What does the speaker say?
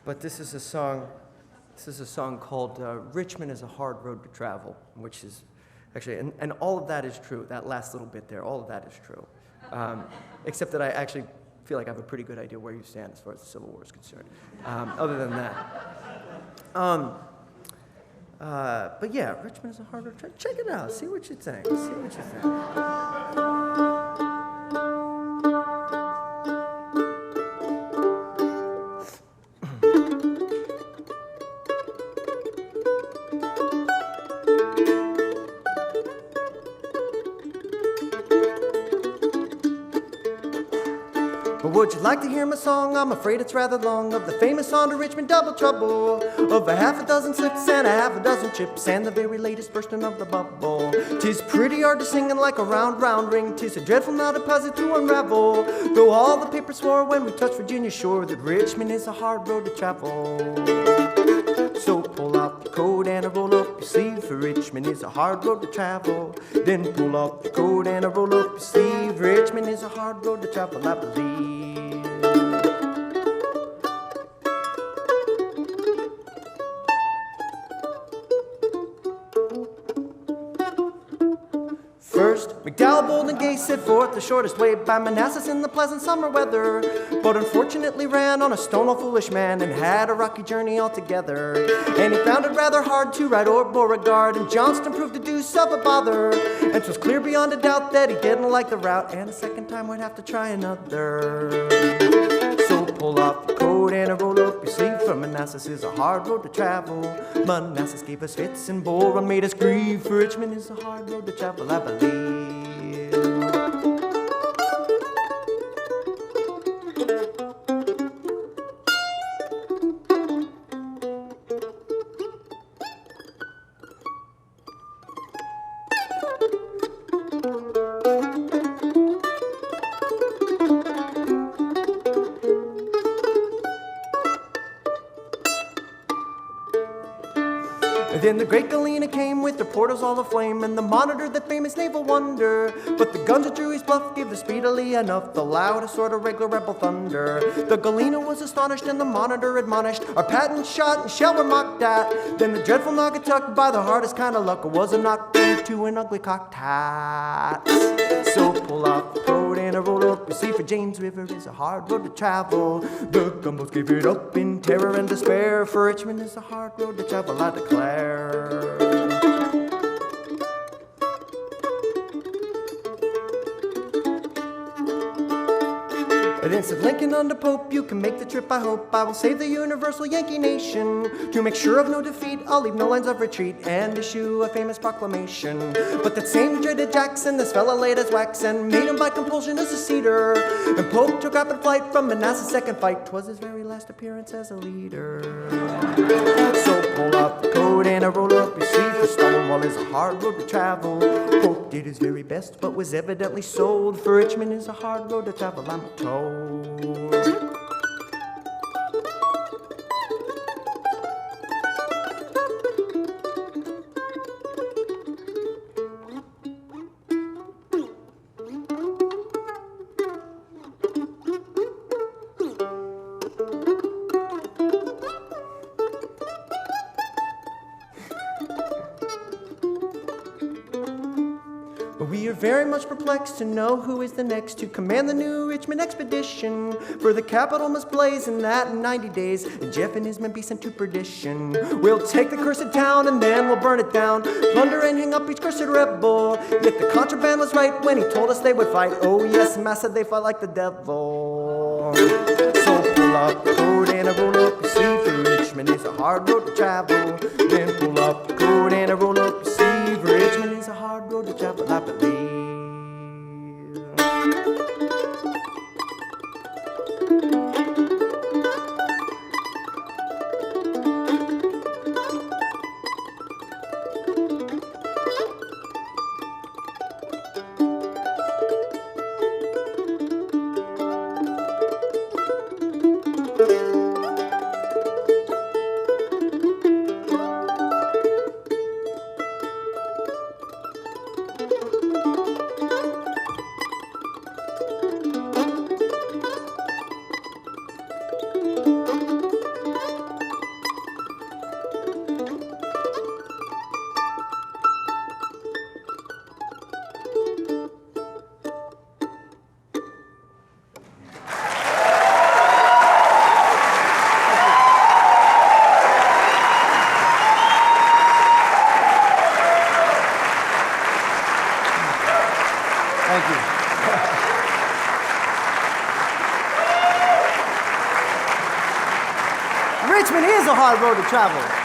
but this is a song. This is a song called "Richmond is a Hard Road to Travel," which is actually, and all of that is true. That last little bit there, all of that is true, except that I actually feel like I have a pretty good idea where you stand as far as the Civil War is concerned. Other than that. But yeah, Richmond is a hard road. Check it out. See what you think. See what you think. Would you like to hear my song? I'm afraid it's rather long. Of the famous song to Richmond double trouble, of a half a dozen slips and a half a dozen chips, and the very latest bursting of the bubble. 'Tis pretty hard to sing and like a round, round ring. 'Tis a dreadful knot of puzzle to unravel. Though all the papers swore when we touched Virginia shore that Richmond is a hard road to travel. So pull out your coat and roll up your sleeve, for Richmond is a hard road to travel. Then pull up your coat and roll up your sleeve. Richmond is a hard road to travel, I believe. First, McDowell, bold and gay, set forth the shortest way by Manassas in the pleasant summer weather, but unfortunately ran on a stone old foolish man and had a rocky journey altogether. And he found it rather hard to ride or Beauregard, and Johnston proved a deuce of a bother. And 'twas clear beyond a doubt that he didn't like the route, and a second time would have to try another. So pull off your coat and roll up your sleeve, for Manassas is a hard road to travel. Manassas gave us fits and Bull Run made us grieve, for Richmond is a hard road to travel, I believe. Then the great Galena came with their portals all aflame, and the Monitor, that famous naval wonder. But the guns at Drewry's Bluff gave the speedily enough the loudest sort of regular rebel thunder. The Galena was astonished and the Monitor admonished. Our patent shot and shell were mocked at. Then the dreadful Naugatuck, by the hardest kind of luck, was knocked into an ugly cocked hat. So pull off the coat and roll up your sleeve, for James River is a hard road to travel. The gunboats gave it up in terror and despair, for Richmond is a hard road to travel, I declare. And then said Lincoln unto Pope, you can make the trip, I hope. I will save the universal Yankee nation. To make sure of no defeat, I'll leave no lines of retreat and issue a famous proclamation. But that same dreaded Jackson, this fella laid as wax and made him by compulsion a seceder. And Pope took rapid flight from Manassas' second fight. 'Twas his very last appearance as a leader. So pull up the coat and roll up your sleeve, for Stonewall is a hard road to travel. Pope did his very best, but was evidently sold, for Richmond is a hard road to travel, I'm told. We are very much perplexed to know who is the next to command the new Richmond expedition. For the capital must blaze, and that in 90 days, and Jeff and his men be sent to perdition. We'll take the cursed town, and then we'll burn it down, plunder and hang up each cursed rebel. Yet the contraband was right when he told us they would fight. Oh yes, massa, they fight like the devil. So pull up the coat and roll up your sleeve, for Richmond is a hard road to travel. Then pull up the coat and roll up your sleeve, for Richmond is a hard road to travel, I believe. Richmond is a hard road to travel.